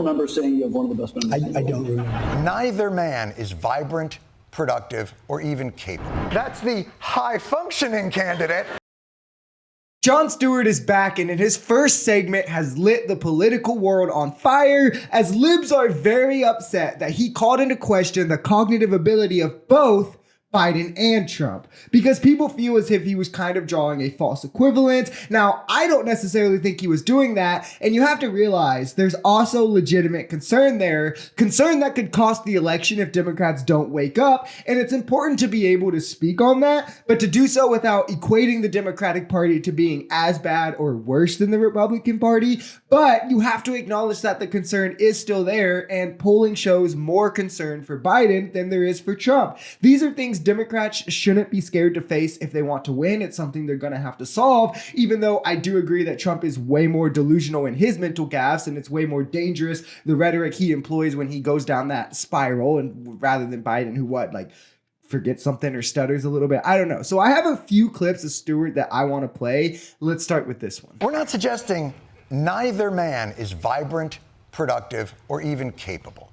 remember saying you have one of the best memories. I don't remember. Neither man is vibrant, productive, or even capable. That's the high-functioning candidate. Jon Stewart is back and in his first segment has lit the political world on fire as libs are very upset that he called into question the cognitive ability of both Biden and Trump because people feel as if he was kind of drawing a false equivalence. Now, I don't necessarily think he was doing that, and you have to realize there's also legitimate concern there, concern that could cost the election if Democrats don't wake up, and it's important to be able to speak on that, but to do so without equating the Democratic Party to being as bad or worse than the Republican Party. But you have to acknowledge that the concern is still there, and polling shows more concern for Biden than there is for Trump. These are things Democrats shouldn't be scared to face if they want to win. It's something they're going to have to solve, even though I do agree that Trump is way more delusional in his mental gaffes, and it's way more dangerous, the rhetoric he employs when he goes down that spiral, and rather than Biden, who forgets something or stutters a little bit. I don't know. So I have a few clips of Stewart that I want to play. Let's start with this one. We're not suggesting neither man is vibrant, productive, or even capable.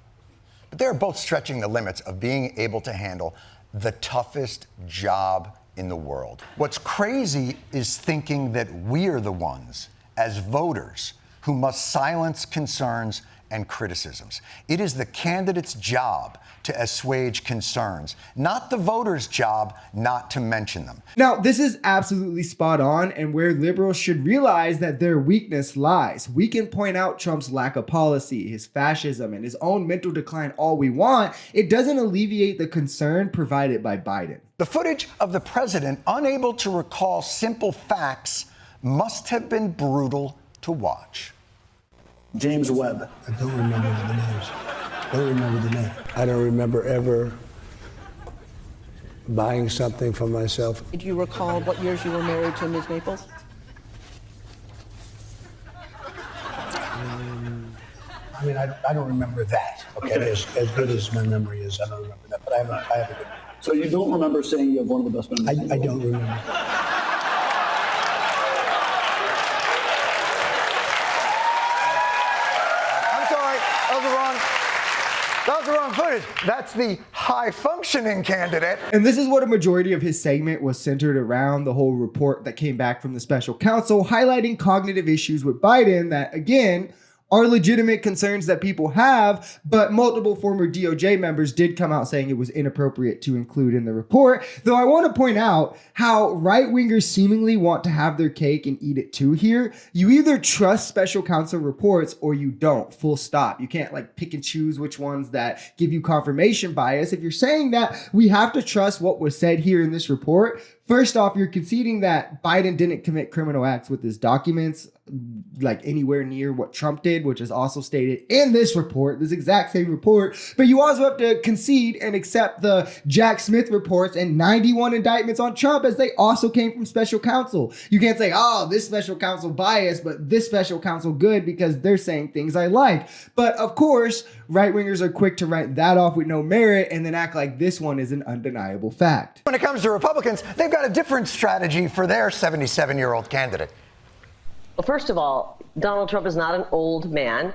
But they're both stretching the limits of being able to handle the toughest job in the world. What's crazy is thinking that we're the ones, as voters, who must silence concerns and criticisms. It is the candidate's job to assuage concerns, not the voter's job not to mention them. Now, this is absolutely spot on and where liberals should realize that their weakness lies. We can point out Trump's lack of policy, his fascism, and his own mental decline all we want. It doesn't alleviate the concern provided by Biden. The footage of the president unable to recall simple facts must have been brutal to watch. James Webb. I don't remember the names. I don't remember ever buying something for myself. Do you recall what years you were married to Ms. Maples? I don't remember that. Okay, as good as my memory is, I don't remember that. But I have a good. So you don't remember saying you have one of the best memories. I don't remember. That was the wrong footage. That's the high-functioning candidate. And this is what a majority of his segment was centered around, the whole report that came back from the special counsel highlighting cognitive issues with Biden that, again, are legitimate concerns that people have, but multiple former DOJ members did come out saying it was inappropriate to include in the report. Though I want to point out how right-wingers seemingly want to have their cake and eat it too here. You either trust special counsel reports or you don't, full stop. You can't pick and choose which ones that give you confirmation bias. If you're saying that we have to trust what was said here in this report, first off, you're conceding that Biden didn't commit criminal acts with his documents, anywhere near what Trump did, which is also stated in this report, this exact same report. But you also have to concede and accept the Jack Smith reports and 91 indictments on Trump as they also came from special counsel. You can't say, oh, this special counsel biased, but this special counsel good because they're saying things I like. But of course, right-wingers are quick to write that off with no merit and then act like this one is an undeniable fact. When it comes to Republicans, they've got a different strategy for their 77-year-old candidate. Well, first of all, Donald Trump is not an old man.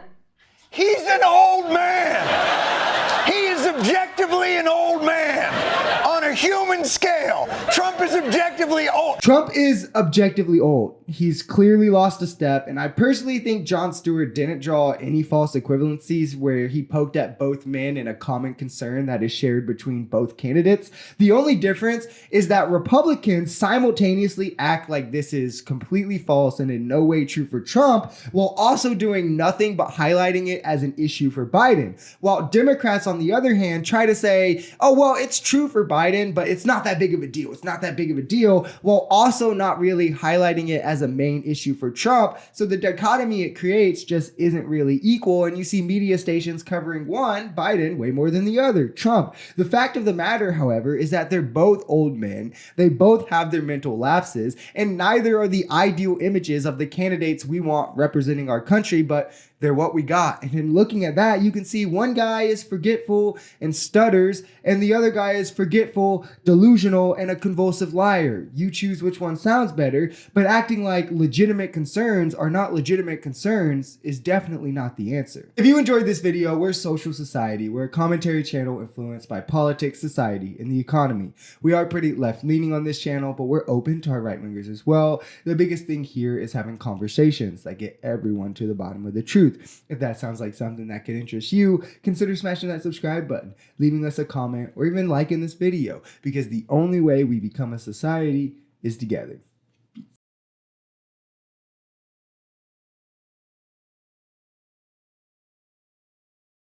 He's an old man. He is objectively an old man on a human scale. Trump is objectively old. Trump is objectively old. He's clearly lost a step, and I personally think Jon Stewart didn't draw any false equivalencies where he poked at both men in a common concern that is shared between both candidates. The only difference is that Republicans simultaneously act like this is completely false and in no way true for Trump, while also doing nothing but highlighting it as an issue for Biden. While Democrats, on the other hand, try to say, oh, well, it's true for Biden, but it's not that big of a deal. It's not that big of a deal, while also not really highlighting it as a main issue for Trump. So the dichotomy it creates just isn't really equal. And you see media stations covering one, Biden, way more than the other, Trump. The fact of the matter, however, is that they're both old men. They both have their mental lapses, and neither are the ideal images of the candidates we want representing our country, but they're what we got. And in looking at that, you can see one guy is forgetful and stutters, and the other guy is forgetful, delusional, and a convulsive liar. You choose which one sounds better, but acting like legitimate concerns are not legitimate concerns is definitely not the answer. If you enjoyed this video, we're Social Society. We're a commentary channel influenced by politics, society, and the economy. We are pretty left-leaning on this channel, but we're open to our right-wingers as well. The biggest thing here is having conversations that get everyone to the bottom of the truth. If that sounds like something that could interest you, consider smashing that subscribe button, leaving us a comment, or even liking this video, because the only way we become a society is together.